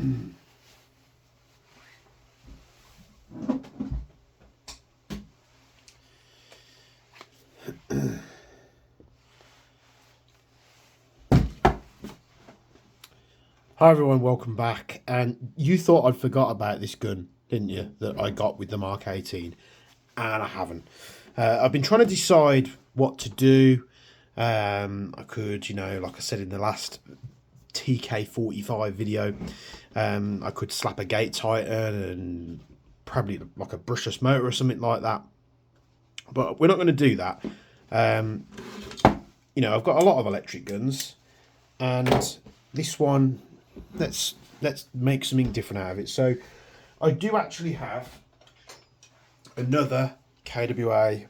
Hi everyone, welcome back. And you thought I'd forgot about this gun, didn't you, that I got with the Mark 18, and I haven't. I've been trying to decide what to do. I could, like I said in the last TK.45 video, I could slap a gate tighten and probably like a brushless motor or something like that. But we're not going to do that. I've got a lot of electric guns, and this one, let's make something different out of it. So I do actually have another KWA,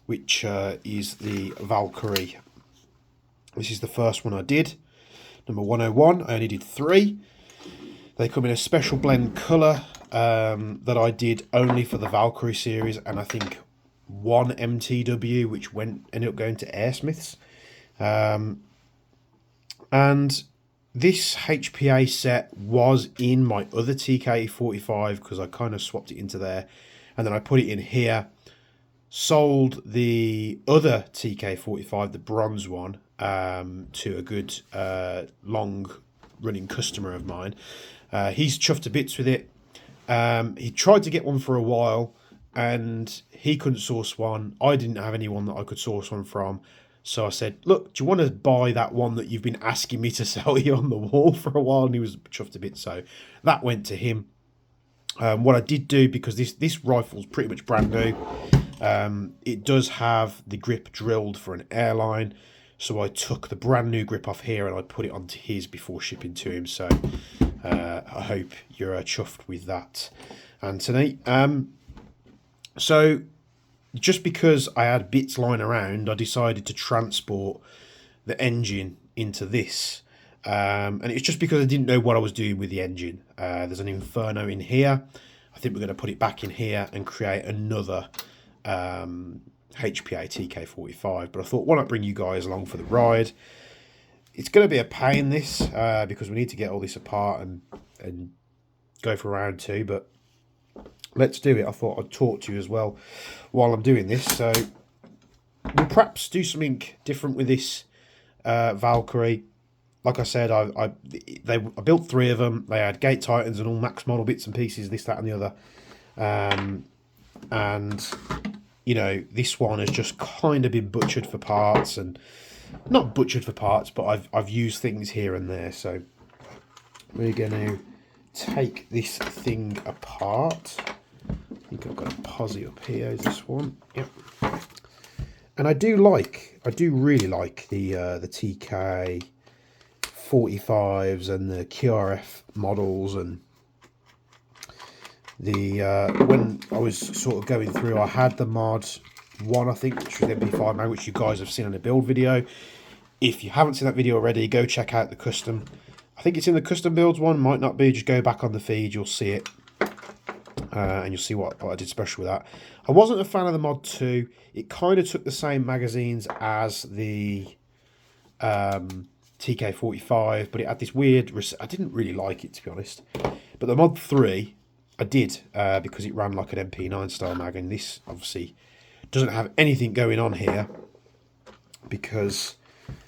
which is the Valkyrie. This is the first one I did, number 101. I only did 3. They come in a special blend colour that I did only for the Valkyrie series, and I think 1 MTW, which ended up going to Airsmiths. And this HPA set was in my other TK45 because I kind of swapped it into there, and then I put it in here. Sold the other TK45, the bronze one, to a good long running customer of mine. He's chuffed to bits with it. He tried to get one for a while and he couldn't source one. I didn't have anyone that I could source one from. So I said, look, do you want to buy that one that you've been asking me to sell you on the wall for a while? And he was chuffed a bit. So that went to him. What I did do, because this rifle's pretty much brand new, it does have the grip drilled for an airline. So I took the brand new grip off here and I put it onto his before shipping to him. So I hope you're chuffed with that, Anthony. So just because I had bits lying around, I decided to transport the engine into this. And it's just because I didn't know what I was doing with the engine. There's an Inferno in here. I think we're going to put it back in here and create another HPA TK45. But I thought, why not bring you guys along for the ride? It's going to be a pain, this, because we need to get all this apart and go for round 2. But let's do it. I thought I'd talk to you as well while I'm doing this. So we'll perhaps do something different with this Valkyrie. Like I said, I built 3 of them. They had gate titans and all max model bits and pieces, this, that, and the other. And this one has just kind of been butchered for parts, and not butchered for parts, but I've used things here and there. So we're going to take this thing apart. I think I've got a posi up here. Is this one? Yep. And I do really like the TK 45s and the QRF models. And the when I was sort of going through, I had the mod 1, I think, which was MP5 man, which you guys have seen in a build video. If you haven't seen that video already, go check out the custom. I think it's in the custom builds one, might not be. Just go back on the feed, you'll see it. And you'll see what I did special with that. I wasn't a fan of the mod 2. It kind of took the same magazines as the TK45, but it had this weird... I didn't really like it, to be honest. But the mod 3, I did, because it ran like an MP9 style mag, and this obviously doesn't have anything going on here because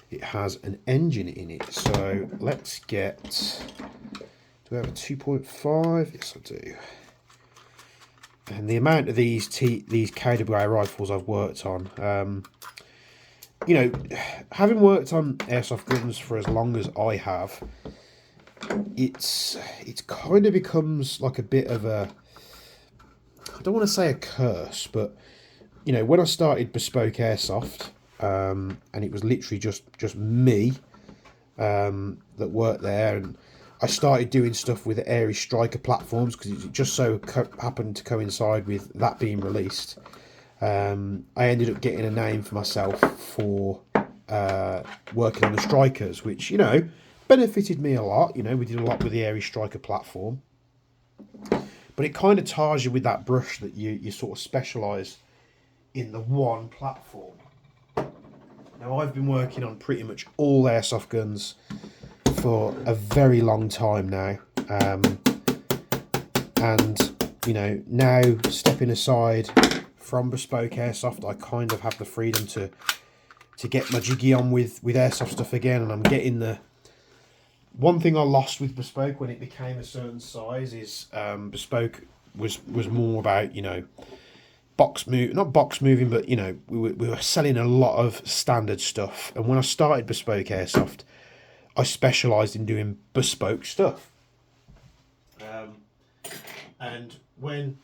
it has an engine in it. So let's get... Do we have a 2.5? Yes, I do. And the amount of these KWA rifles I've worked on, having worked on airsoft guns for as long as I have, it's kind of becomes like a bit of a, I don't want to say a curse, but when I started Bespoke Airsoft, and it was literally just me that worked there, and I started doing stuff with the Airy Striker platforms because it just so happened to coincide with that being released. I ended up getting a name for myself for working on the Strikers, which, benefited me a lot. We did a lot with the Airy Striker platform. But it kind of ties you with that brush that you sort of specialise in the one platform. Now, I've been working on pretty much all airsoft guns for a very long time now, and you know, now stepping aside from bespoke airsoft, I kind of have the freedom to get my jiggy on with airsoft stuff again. And I'm getting the one thing I lost with bespoke when it became a certain size is bespoke was more about, you know, not box moving, but you know, we were selling a lot of standard stuff. And when I started bespoke airsoft, I specialised in doing bespoke stuff. And when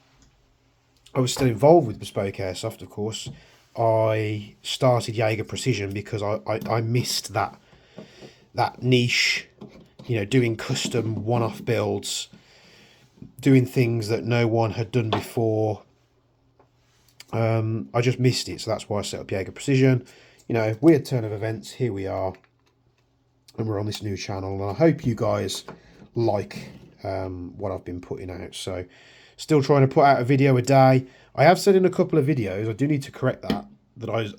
I was still involved with bespoke airsoft, of course, I started Jaeger Precision because I missed that niche, you know, doing custom one-off builds, doing things that no one had done before. I just missed it, so that's why I set up Jaeger Precision. You know, weird turn of events, here we are, and we're on this new channel, and I hope you guys like what I've been putting out. So still trying to put out a video a day. I have said in a couple of videos, I do need to correct that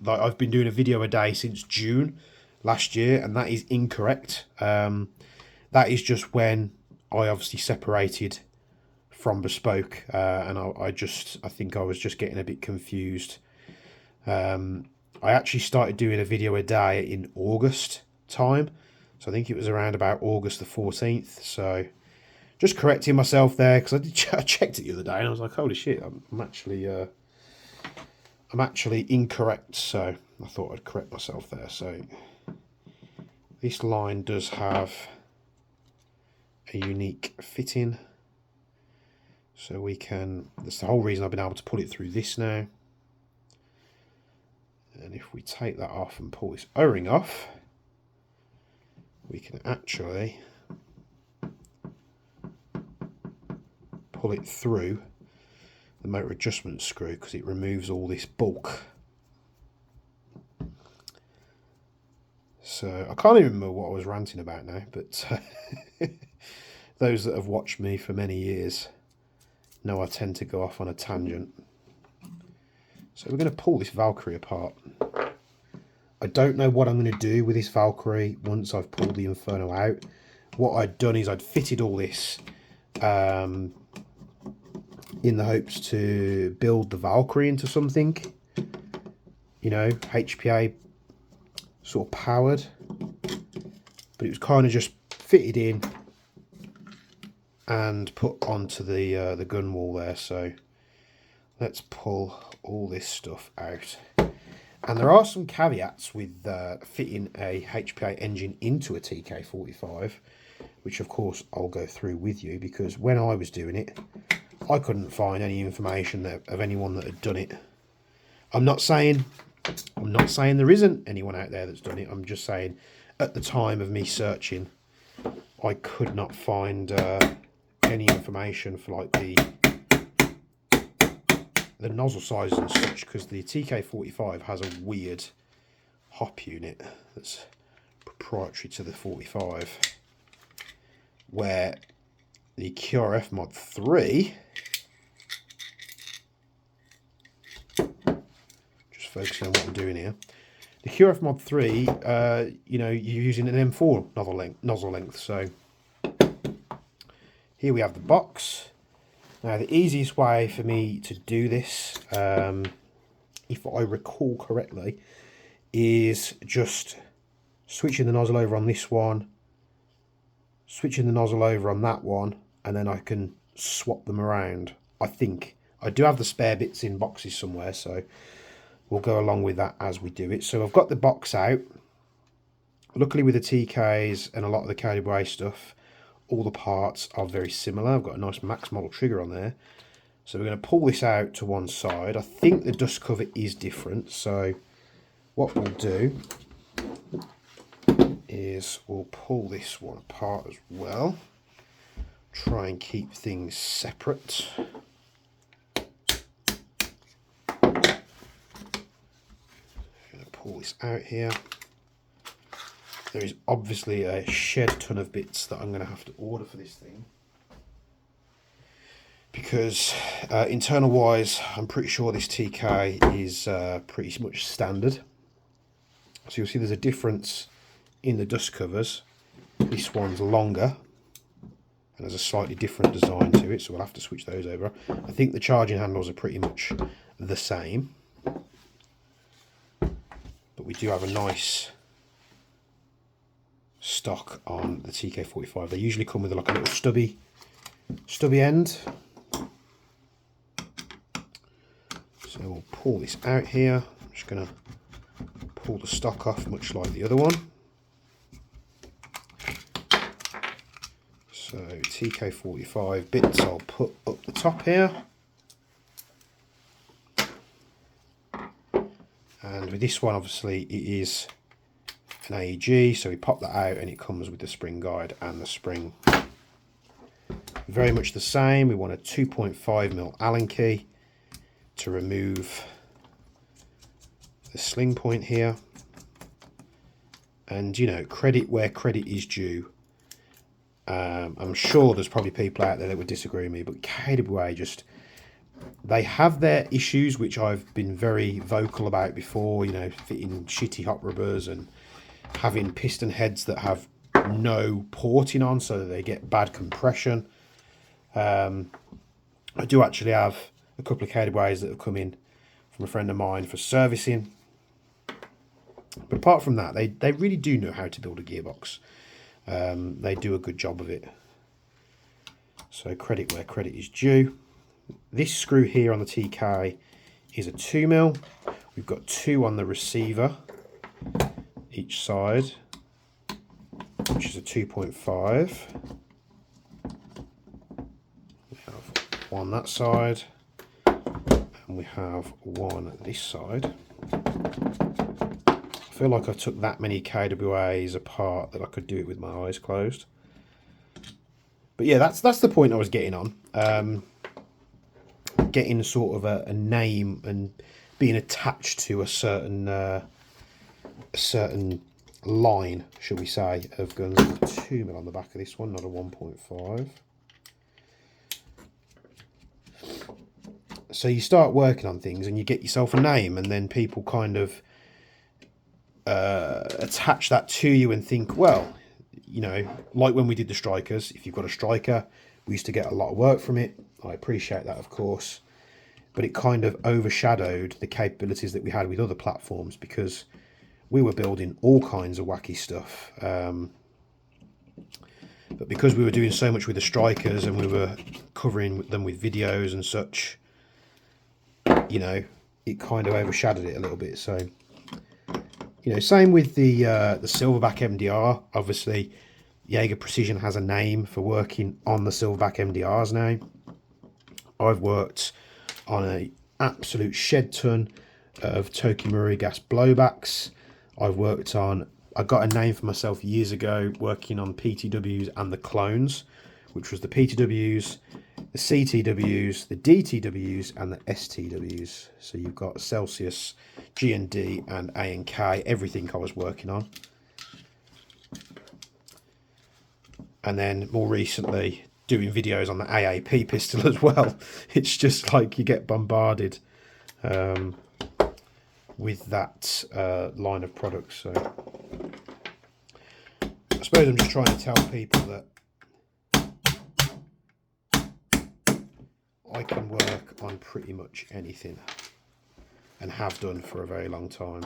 I've been doing a video a day since June last year, and that is incorrect. That is just when I obviously separated from bespoke, and I think I was just getting a bit confused. I actually started doing a video a day in August time, so I think it was around about August the 14th. So just correcting myself there, because I checked it the other day and I was like, holy shit, I'm actually incorrect. So I thought I'd correct myself there. So this line does have a unique fitting, so we can, that's the whole reason I've been able to pull it through this now. And if we take that off and pull this O-ring off, we can actually pull it through the motor adjustment screw, because it removes all this bulk. So I can't even remember what I was ranting about now, but those that have watched me for many years know I tend to go off on a tangent. So we're going to pull this Valkyrie apart. I don't know what I'm going to do with this Valkyrie once I've pulled the Inferno out. What I'd done is I'd fitted all this in the hopes to build the Valkyrie into something, you know, HPA sort of powered, but it was kind of just fitted in and put onto the gun wall there. So let's pull all this stuff out. And there are some caveats with fitting a HPA engine into a TK.45, which of course I'll go through with you, because when I was doing it, I couldn't find any information of anyone that had done it. I'm not saying there isn't anyone out there that's done it. I'm just saying at the time of me searching, I could not find any information for like the nozzle sizes and such, because the TK.45 has a weird hop unit that's proprietary to the 45, where the QRF Mod 3, just focusing on what I'm doing here, the QRF Mod 3, you know, you're using an M4 nozzle length. So here we have the box. Now the easiest way for me to do this, if I recall correctly, is just switching the nozzle over on this one, switching the nozzle over on that one, and then I can swap them around. I think I do have the spare bits in boxes somewhere, so we'll go along with that as we do it. So I've got the box out. Luckily with the TKs and a lot of the KWA stuff, all the parts are very similar. I've got a nice Max model trigger on there. So we're going to pull this out to one side. I think the dust cover is different, so what we'll do is we'll pull this one apart as well. Try and keep things separate. I'm going to pull this out here. There is obviously a shed ton of bits that I'm going to have to order for this thing, because internal wise I'm pretty sure this TK is pretty much standard. So you'll see there's a difference in the dust covers. This one's longer and has a slightly different design to it, so we'll have to switch those over. I think the charging handles are pretty much the same, but we do have a nice stock on the TK.45. They usually come with like a little stubby end. So we'll pull this out here. I'm just going to pull the stock off, much like the other one. So TK.45 bits I'll put up the top here. And with this one, obviously, it is an AEG, so we pop that out and it comes with the spring guide and the spring. Very much the same. We want a 2.5mm Allen key to remove the sling point here. And, you know, credit where credit is due. I'm sure there's probably people out there that would disagree with me, but KWA just, they have their issues, which I've been very vocal about before, you know, fitting shitty hot rubbers and having piston heads that have no porting on so that they get bad compression. I do actually have a couple of KWAs that have come in from a friend of mine for servicing. But apart from that, they really do know how to build a gearbox. They do a good job of it. So credit where credit is due. This screw here on the TK is a 2mm. We've got 2 on the receiver each side, which is a 2.5. We have 1 that side, and we have 1 this side. I feel like I took that many KWAs apart that I could do it with my eyes closed. But yeah, that's the point I was getting on. Getting sort of a name and being attached to a certain line, shall we say, of guns. 2mm on the back of this one, not a 1.5. So you start working on things and you get yourself a name, and then people kind of attach that to you and think, well, you know, like when we did the strikers, if you've got a striker, we used to get a lot of work from it. I appreciate that, of course, but it kind of overshadowed the capabilities that we had with other platforms, because we were building all kinds of wacky stuff. But because we were doing so much with the strikers and we were covering them with videos and such, you know, it kind of overshadowed it a little bit. So, you know, same with the Silverback MDR. Obviously, Jaeger Precision has a name for working on the Silverback MDRs now. I've worked on an absolute shed ton of Tokimura gas blowbacks. I got a name for myself years ago working on PTWs and the clones, which was the PTWs, the CTWs, the DTWs, and the STWs. So you've got Celsius, G&D, and A and K, everything I was working on. And then more recently, doing videos on the AAP pistol as well. It's just like you get bombarded with that line of products. So I suppose I'm just trying to tell people that I can work on pretty much anything, and have done for a very long time.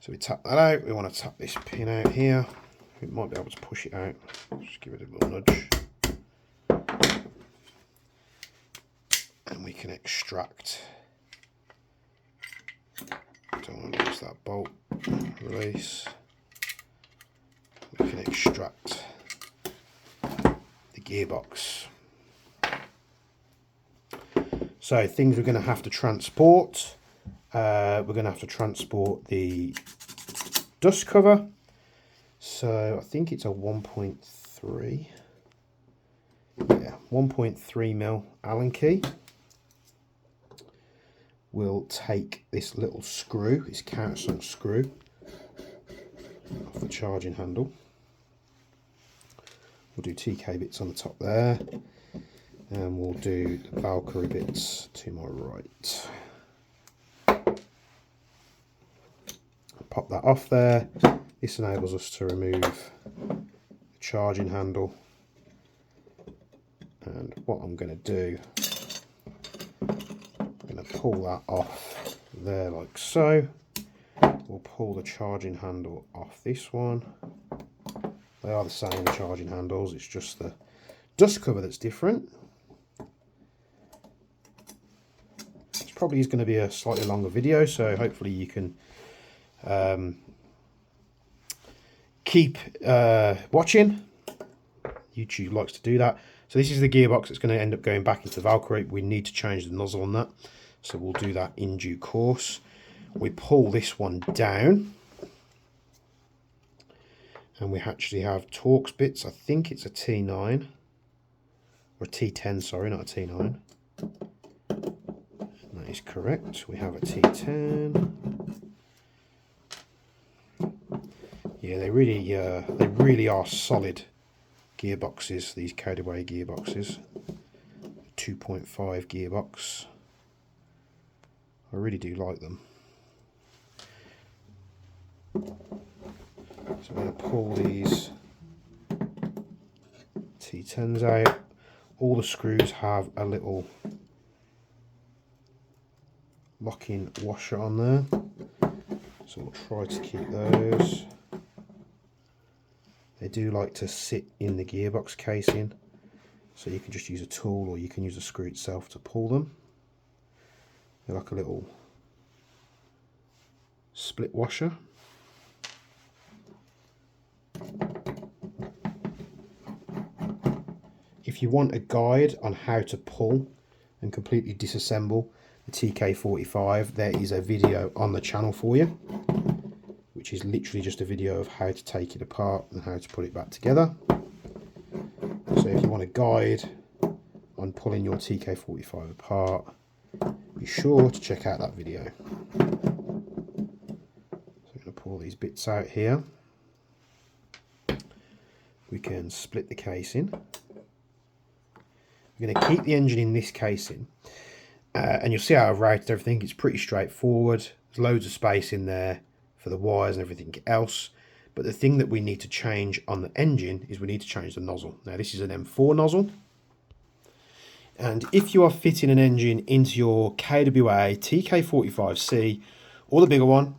So we tap that out. We want to tap this pin out here. We might be able to push it out. Just give it a little nudge. And we can extract. Don't want to lose that bolt. Release. We can extract the gearbox. So things we're going to have to transport. We're going to have to transport the dust cover. So I think it's a 1.3. Yeah, 1.3mm Allen key. We'll take this little screw, this countersunk screw, off the charging handle. We'll do TK bits on the top there. And we'll do the Valkyrie bits to my right. Pop that off there. This enables us to remove charging handle. And what I'm going to do, I'm going to pull that off there like so. We'll pull the charging handle off this one. They are the same charging handles, it's just the dust cover that's different. This probably is going to be a slightly longer video, so hopefully you can keep watching. YouTube likes to do that. So this is the gearbox that's going to end up going back into the Valkyrie. We need to change the nozzle on that, so we'll do that in due course. We pull this one down, and we actually have Torx bits. I think it's a T9 or a T10, sorry, not a T9. That is correct. We have a T10. Yeah, they really are solid gearboxes, these Codaway gearboxes. 2.5 gearbox. I really do like them. So I'm going to pull these T10s out. All the screws have a little locking washer on there, so we'll try to keep those. They do like to sit in the gearbox casing, so you can just use a tool or you can use the screw itself to pull them. They're like a little split washer. If you want a guide on how to pull and completely disassemble the TK.45, there is a video on the channel for you, which is literally just a video of how to take it apart and how to put it back together. So if you want a guide on pulling your TK.45 apart, be sure to check out that video. So I'm going to pull these bits out here. We can split the casing. We're going to keep the engine in this casing, and you'll see how I've routed everything. It's pretty straightforward. There's loads of space in there for the wires and everything else, but the thing that we need to change on the engine is we need to change the nozzle. Now this is an M4 nozzle, and if you are fitting an engine into your KWA TK.45c or the bigger one,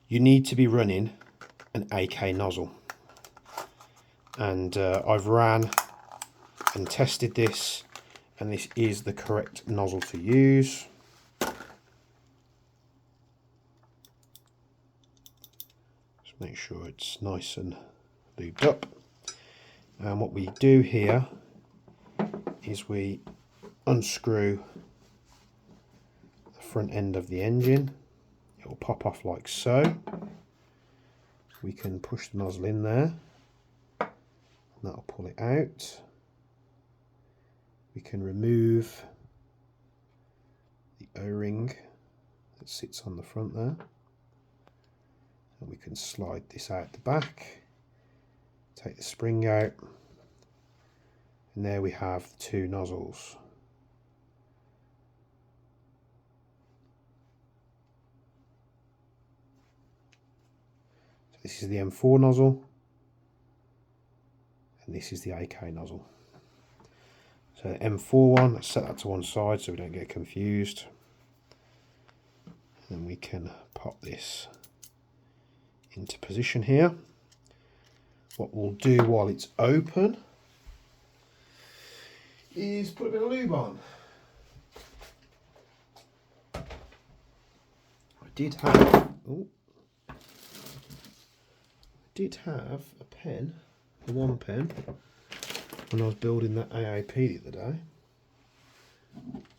you need to be running an AK nozzle. And I've ran and tested this, and this is the correct nozzle to use. Just make sure it's nice and lubed up. And what we do here is we unscrew the front end of the engine. It will pop off like so. We can push the nozzle in there, and that'll pull it out. We can remove the O-ring that sits on the front there, and we can slide this out the back, take the spring out, and there we have the two nozzles. So this is the M4 nozzle, and this is the AK nozzle. So the M4 one, let's set that to one side so we don't get confused. And we can pop this into position here. What we'll do while it's open is put a bit of lube on. I did have a pen, a one pen, when I was building that AAP the other day,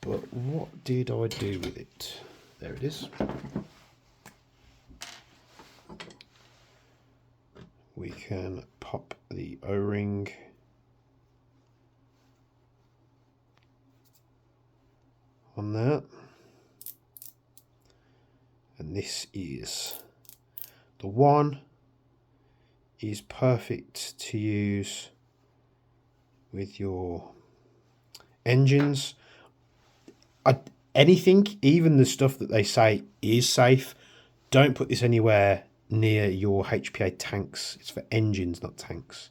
but what did I do with it? There it is. We can pop the O-ring on that, and this is the one is perfect to use with your engines. Anything, even the stuff that they say is safe, don't put this anywhere near your HPA tanks. It's for engines, not tanks.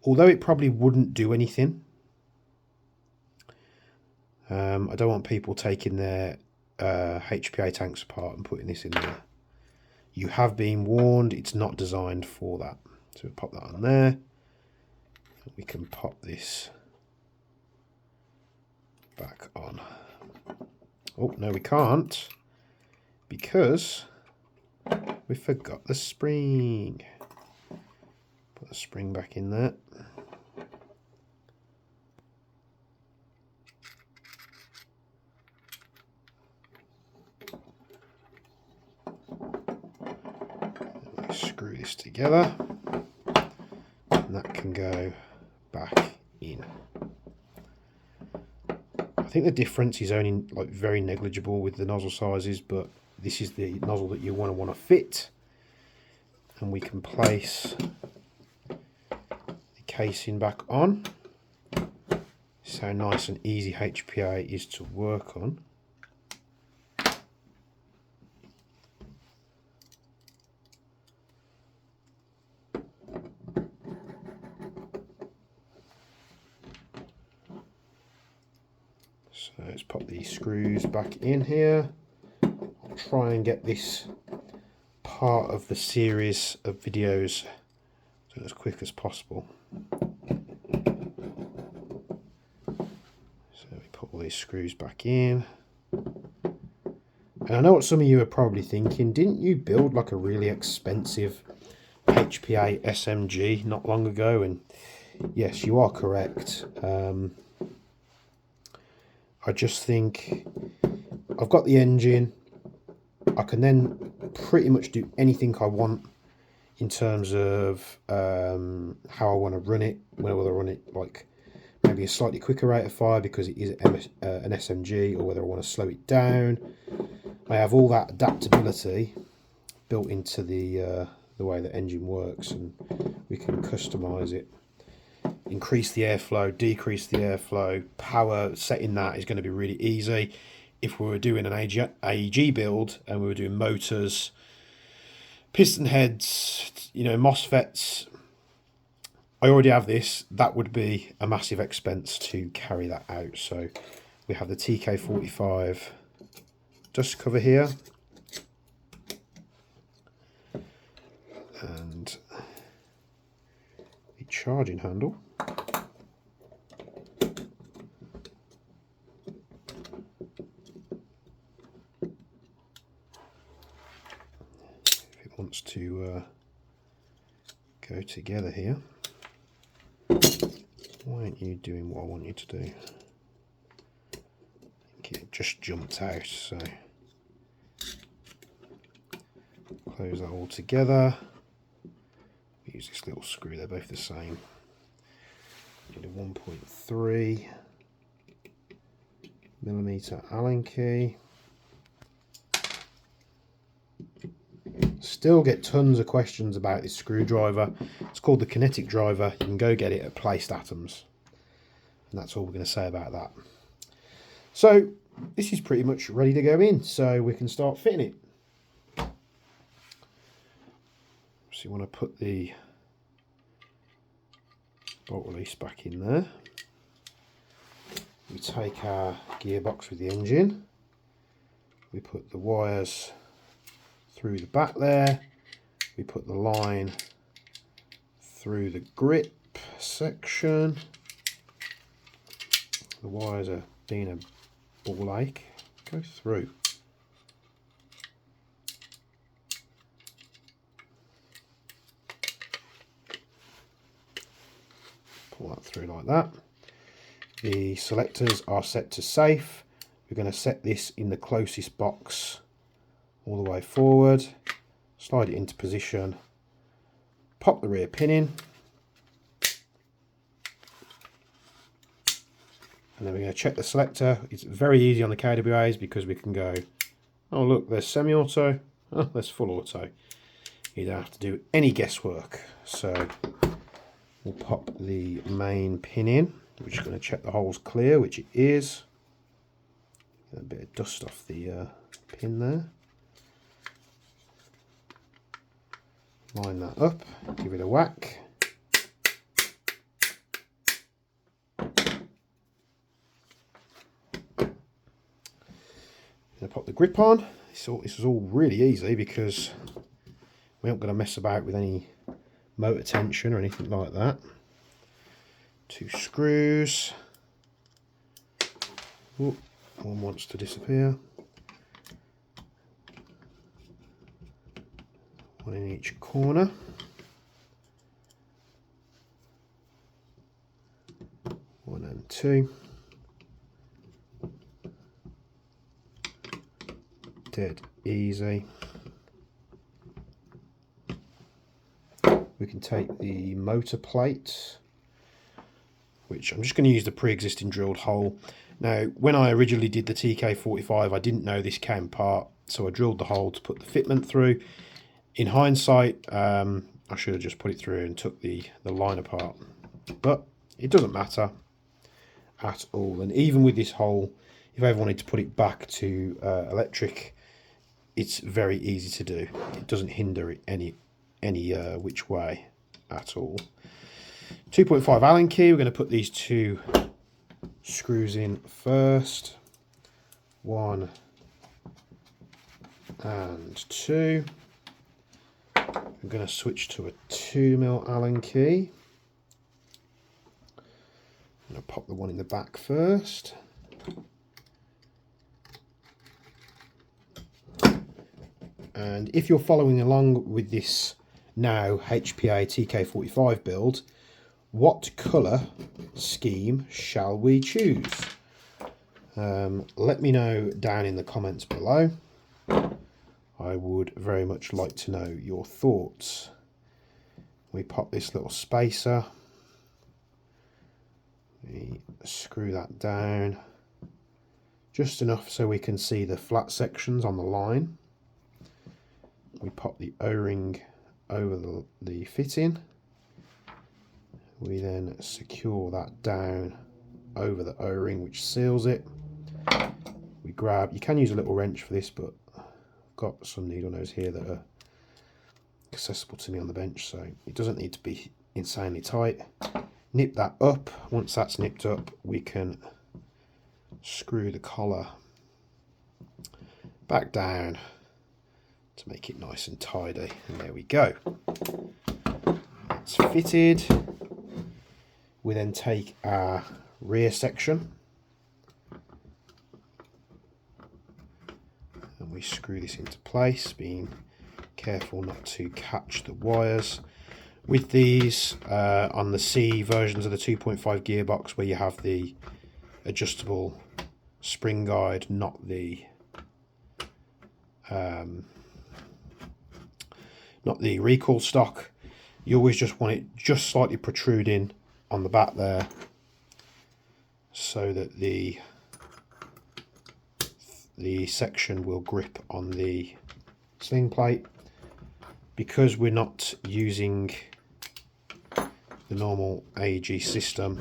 although it probably wouldn't do anything. I don't want people taking their HPA tanks apart and putting this in there. You have been warned, it's not designed for that. So we'll pop that on there. We can pop this back on. Oh, no we can't, because we forgot the spring. Put the spring back in there. Screw this together, and that can go back in. I think the difference is only like very negligible with the nozzle sizes, but this is the nozzle that you want to fit, and we can place the casing back on. This is how nice and easy HPA is to work on. So let's pop these screws back in here. I'll try and get this part of the series of videos done as quick as possible. So we put all these screws back in. And I know what some of you are probably thinking, didn't you build like a really expensive HPA SMG not long ago? And yes, you are correct. I just think I've got the engine. I can then pretty much do anything I want in terms of how I want to run it, whether I run it like maybe a slightly quicker rate of fire because it is an SMG, or whether I want to slow it down. I have all that adaptability built into the way the engine works, and we can customize it. Increase the airflow, decrease the airflow, power setting that is going to be really easy. If we were doing an AEG build and we were doing motors, piston heads, you know, MOSFETs, I already have this. That would be a massive expense to carry that out. So we have the TK.45 dust cover here, and the charging handle. If it wants to go together here. Why aren't you doing what I want you to do? I think it just jumped out, so close that all together. Use this little screw, they're both the same. Need a 1.3 millimeter Allen key. Still get tons of questions about this screwdriver. It's called the kinetic driver. You can go get it at Placed Atoms. And that's all we're going to say about that. So this is pretty much ready to go in, so we can start fitting it. So you want to put the bolt release back in there. We take our gearbox with the engine. We put the wires through the back there. We put the line through the grip section. The wires are being a ball ache. Go through. Pull that through like that. The selectors are set to safe. We're going to set this in the closest box all the way forward. Slide it into position. Pop the rear pin in. And then we're going to check the selector. It's very easy on the KWAs because we can go, oh look, there's semi-auto, oh, there's full auto. You don't have to do any guesswork. So we'll pop the main pin in. We're just going to check the hole's clear, which it is. Get a bit of dust off the pin there. Line that up, give it a whack. going to pop the grip on. This is all really easy because we aren't going to mess about with any motor tension or anything like that. 2 screws. Ooh, one wants to disappear. One in each corner. One and 2. Dead easy. We can take the motor plate, which I'm just going to use the pre-existing drilled hole. Now, when I originally did the TK.45, I didn't know this came apart, so I drilled the hole to put the fitment through. In hindsight, I should have just put it through and took the line apart, but it doesn't matter at all. And even with this hole, if I ever wanted to put it back to electric, it's very easy to do. It doesn't hinder it any which way at all. 2.5 Allen key. We're going to put these 2 screws in first. 1 and 2. I'm going to switch to a 2mm Allen key. I'm going to pop the one in the back first. And if you're following along with this now HPA TK.45 build, what colour scheme shall we choose? Let me know down in the comments below. I would very much like to know your thoughts. We pop this little spacer. We screw that down just enough so we can see the flat sections on the line. We pop the O-ring over the fitting. We then secure that down over the O-ring, which seals it. We grab, you can use a little wrench for this, but I've got some needle nose here that are accessible to me on the bench, so it doesn't need to be insanely tight. Nip that up. Once that's nipped up, we can screw the collar back down to make it nice and tidy, and there we go. It's fitted. We then take our rear section and we screw this into place, being careful not to catch the wires. With these on the C versions of the 2.5 gearbox, where you have the adjustable spring guide, not the recoil stock, you always just want it just slightly protruding on the back there, so that the section will grip on the sling plate. Because we're not using the normal AEG system,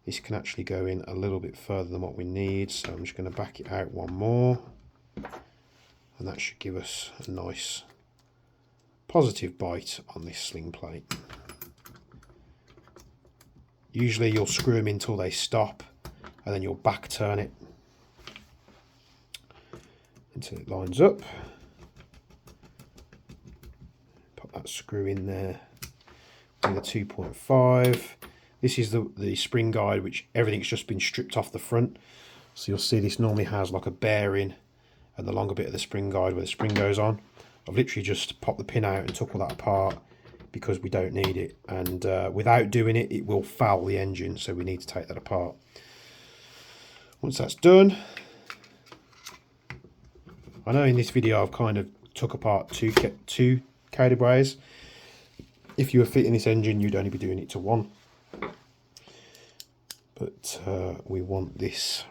this can actually go in a little bit further than what we need, so I'm just going to back it out one more, and that should give us a nice positive bite on this sling plate. Usually you'll screw them until they stop, and then you'll back turn it until it lines up. Pop that screw in there with a 2.5. This is the spring guide, which everything's just been stripped off the front. So you'll see this normally has like a bearing and the longer bit of the spring guide where the spring goes on. I've literally just popped the pin out and took all that apart because we don't need it, and without doing it, it will foul the engine, so we need to take that apart. Once that's done, I know in this video I've kind of took apart two cable brays. If you were fitting this engine, you'd only be doing it to one, but we want this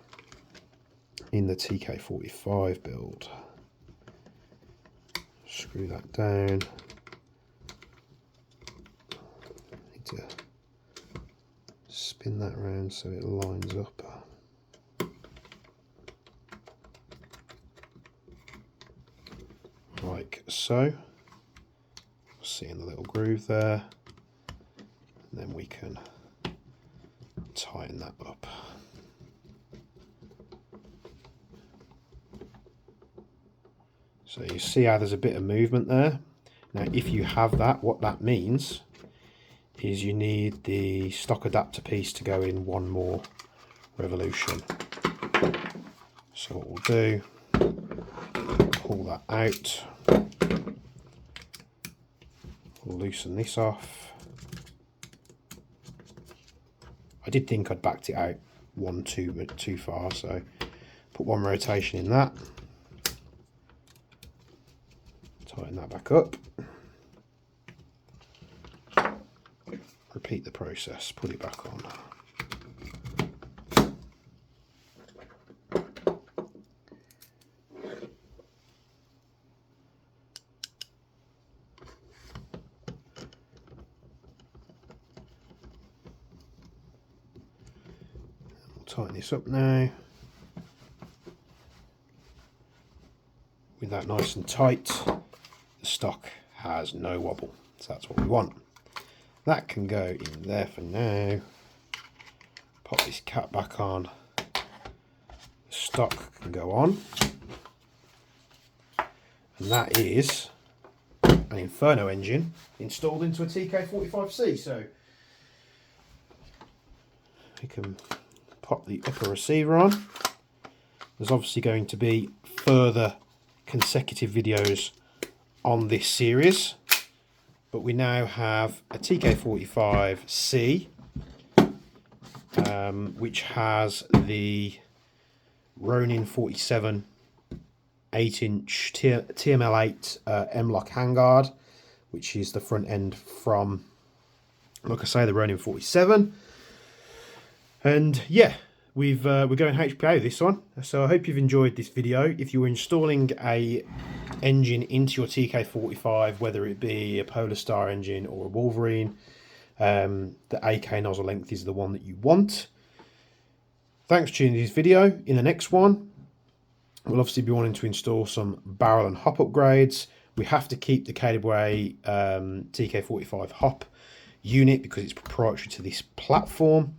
in the TK.45 build. Screw that down. Need to spin that around so it lines up. Like so. See in the little groove there. And then we can tighten that up. So you see how there's a bit of movement there. Now if you have that, what that means is you need the stock adapter piece to go in one more revolution. So what we'll do, pull that out, we'll loosen this off. I did think I'd backed it out too far, so put one rotation in that, tighten that back up, repeat the process, put it back on. Tighten this up now with that nice and tight. The stock has no wobble, so that's what we want. That can go in there for now. Pop this cap back on. The stock can go on, and that is an Inferno engine installed into a TK.45c. So we can pop the upper receiver on. There's obviously going to be further consecutive videos on this series, but we now have a TK.45c, which has the Ronin 47 8-inch TML8 M-lock handguard, which is the front end from, like I say, the Ronin 47. And yeah, we're going HPA with this one. So I hope you've enjoyed this video. If you're installing a engine into your TK.45, whether it be a Polar Star engine or a Wolverine, the AK nozzle length is the one that you want. Thanks for tuning in this video. In the next one, we'll obviously be wanting to install some barrel and hop upgrades. We have to keep the KWA TK.45 hop unit because it's proprietary to this platform.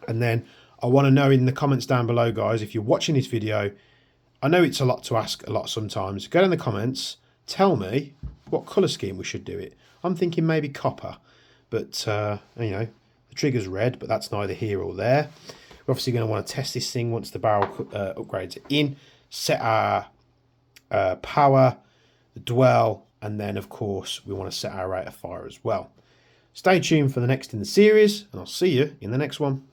And then I want to know in the comments down below, guys, if you're watching this video, I know it's a lot to ask a lot sometimes. Go in the comments, tell me what colour scheme we should do it. I'm thinking maybe copper, but you know, the trigger's red, but that's neither here or there. We're obviously going to want to test this thing once the barrel upgrades are in, set our power, the dwell, and then of course we want to set our rate of fire as well. Stay tuned for the next in the series, and I'll see you in the next one.